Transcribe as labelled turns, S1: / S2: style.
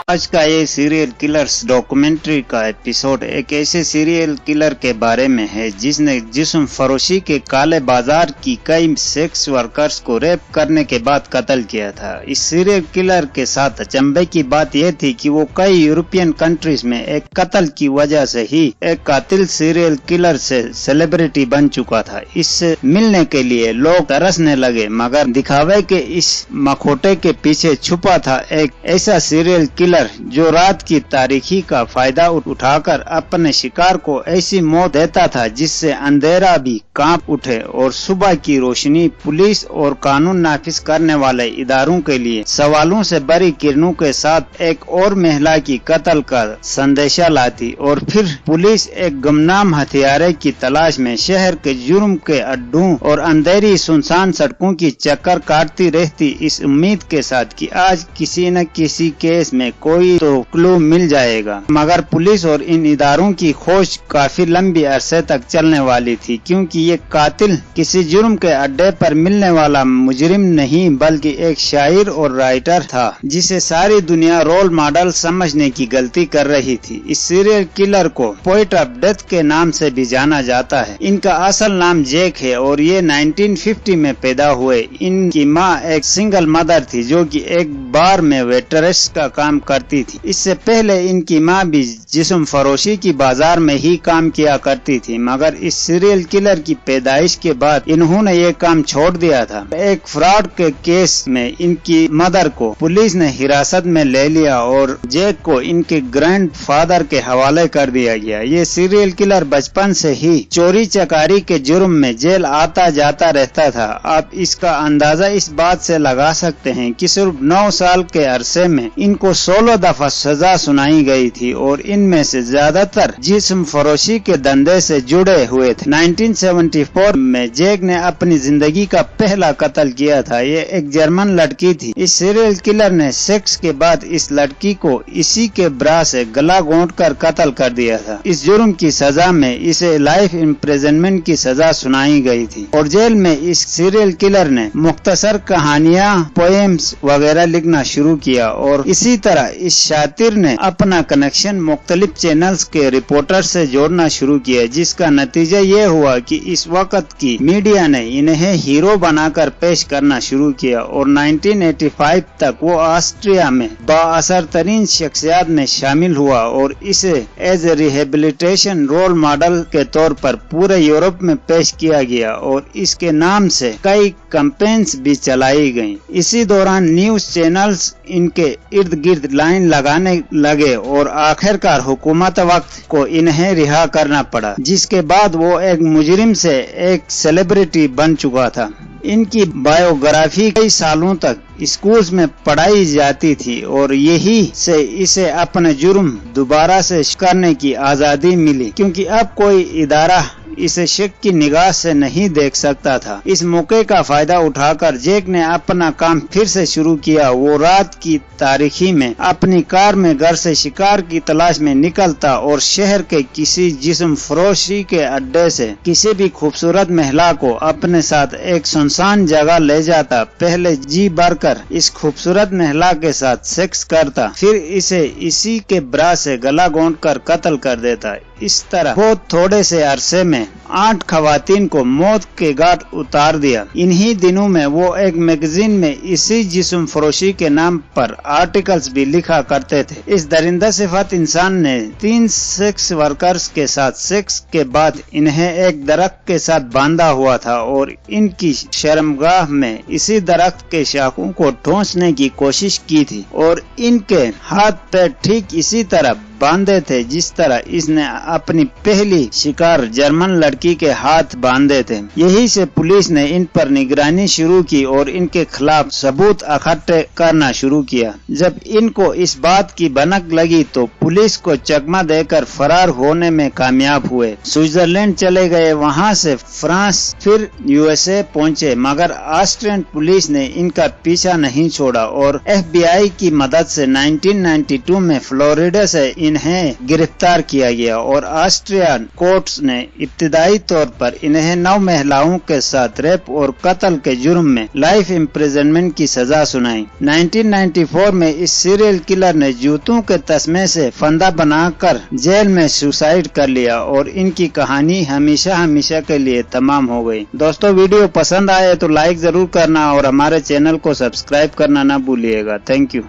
S1: आज का ये सीरियल किलर्स डॉक्यूमेंट्री का एपिसोड एक ऐसे सीरियल किलर के बारे में है जिसने जिस्म फरोशी के काले बाजार की कई सेक्स वर्कर्स को रेप करने के बाद कत्ल किया था। इस सीरियल किलर के साथ अचंभे की बात यह थी कि वो कई यूरोपियन कंट्रीज में एक कत्ल की वजह से ही एक कातिल सीरियल किलर से सेलिब्रिटी बन चुका था। इससे मिलने के लिए लोग तरसने लगे, मगर दिखावे के इस मखौटे के पीछे छुपा था एक ऐसा सीरियल किलर जो रात की तारीकी का फायदा उठाकर अपने शिकार को ऐसी मौत देता था जिससे अंधेरा भी कांप उठे और सुबह की रोशनी पुलिस और कानून नाफिज करने वाले इदारों के लिए सवालों से भरी किरणों के साथ एक और महिला की कत्ल का संदेशा लाती और फिर पुलिस एक गुमनाम हथियारे की तलाश में शहर के जुर्म के अड्डों और अंधेरी सुनसान सड़कों की चक्कर काटती रहती, इस उम्मीद के साथ कि आज किसी न किसी केस में कोई तो क्लू मिल जाएगा। मगर पुलिस और इन इदारों की खोज काफी लंबी अरसे तक चलने वाली थी, क्योंकि ये कातिल किसी जुर्म के अड्डे पर मिलने वाला मुजरिम नहीं बल्कि एक शायर और राइटर था जिसे सारी दुनिया रोल मॉडल समझने की गलती कर रही थी। इस सीरियल किलर को पोएट ऑफ डेथ के नाम से भी जाना जाता है। इनका असल नाम जैक है और ये 1950 में पैदा हुए। इनकी माँ एक सिंगल मदर थी जो कि एक बार में वेटरेस का काम करती थी। इससे पहले इनकी माँ भी जिस्म फरोशी की बाजार में ही काम किया करती थी, मगर इस सीरियल किलर की पैदाइश के बाद इन्होंने ये काम छोड़ दिया था। एक फ्रॉड के केस में इनकी मदर को पुलिस ने हिरासत में ले लिया और जैक को इनके ग्रैंड फादर के हवाले कर दिया गया। ये सीरियल किलर बचपन से ही चोरी चकारी के जुर्म में जेल आता जाता रहता था। आप इसका अंदाजा इस बात से लगा सकते हैं कि सिर्फ 9 साल के अरसे में इनको 16 दफा सजा सुनाई गई थी और इनमें से ज्यादातर जिस्म फरोशी के धंधे से जुड़े हुए थे। 1974 में जैक ने अपनी जिंदगी का पहला कत्ल किया था। ये एक जर्मन लड़की थी। इस सीरियल किलर ने सेक्स के बाद इस लड़की को इसी के ब्रा से गला घोंट कर कत्ल कर दिया था। इस जुर्म की सजा में इसे लाइफ इम्प्रिजनमेंट की सजा सुनाई गई थी और जेल में इस सीरियल किलर ने मुख्तसर कहानियां, पोएम्स वगैरह लिखना शुरू किया और इसी तरह इस शातिर ने अपना कनेक्शन मुख्तलिफ चैनल्स के रिपोर्टर से जोड़ना शुरू किया, जिसका नतीजा ये हुआ कि इस वक्त की मीडिया ने इन्हें हीरो बनाकर पेश करना शुरू किया और 1985 तक वो ऑस्ट्रिया में बाअसर तरीन शख्सियात में शामिल हुआ और इसे as a rehabilitation role model के तौर पर पूरे यूरोप में पेश किया गया और इसके नाम से कई कैंपेन्स भी चलाई गयी। इसी दौरान न्यूज चैनल्स इनके इर्द गिर्द लाइन लगाने लगे और आखिरकार हुकूमत वक्त को इन्हें रिहा करना पड़ा, जिसके बाद वो एक मुजरिम से एक सेलिब्रिटी बन चुका था। इनकी बायोग्राफी कई सालों तक स्कूल्स में पढ़ाई जाती थी और यही से इसे अपने जुर्म दोबारा से करने की आजादी मिली, क्योंकि अब कोई इदारा इसे शक की निगाह से नहीं देख सकता था। इस मौके का फायदा उठाकर जैक ने अपना काम फिर से शुरू किया। वो रात की तारीकी में अपनी कार में घर से शिकार की तलाश में निकलता और शहर के किसी जिस्म फरोशी के अड्डे से किसी भी खूबसूरत महिला को अपने साथ एक सुनसान जगह ले जाता। पहले जी भरकर इस खूबसूरत महिला के साथ सेक्स करता, फिर इसे इसी के ब्रा से गला घोंट कर कत्ल कर देता। इस तरह बहुत थोड़े से अरसे में 8 खवातीन को मौत के घाट उतार दिया। इन्हीं दिनों में वो एक मैगजीन में इसी जिस्म फरोशी के नाम पर आर्टिकल्स भी लिखा करते थे। इस दरिंदा सिफात इंसान ने 3 सेक्स वर्कर्स के साथ सेक्स के बाद इन्हें एक दरख्त के साथ बांधा हुआ था और इनकी शर्मगाह में इसी दरख्त के शाखों को ठोंसने की कोशिश की थी और इनके हाथ पैर ठीक इसी तरह बांधे थे जिस तरह इसने अपनी पहली शिकार जर्मन लड़की के हाथ बांधे थे। यही से पुलिस ने इन पर निगरानी शुरू की और इनके खिलाफ सबूत इकट्ठे करना शुरू किया। जब इनको इस बात की भनक लगी तो पुलिस को चकमा देकर फरार होने में कामयाब हुए। स्विट्जरलैंड चले गए, वहां से फ्रांस फिर यूएसए पहुंचे, मगर ऑस्ट्रियन पुलिस ने इनका पीछा नहीं छोड़ा और FBI की मदद से 1992 में फ्लोरिडा से इन्हें गिरफ्तार किया गया और ऑस्ट्रियन कोर्ट्स ने इब्तदाई तौर पर इन्हें 9 महिलाओं के साथ रेप और कत्ल के जुर्म में लाइफ इम्प्रिजनमेंट की सजा सुनाई। 1994 में इस सीरियल किलर ने जूतों के तस्मे से फंदा बनाकर जेल में सुसाइड कर लिया और इनकी कहानी हमेशा हमेशा के लिए तमाम हो गई। दोस्तों, वीडियो पसंद आए तो लाइक जरूर करना और हमारे चैनल को सब्सक्राइब करना ना भूलिएगा। Thank you.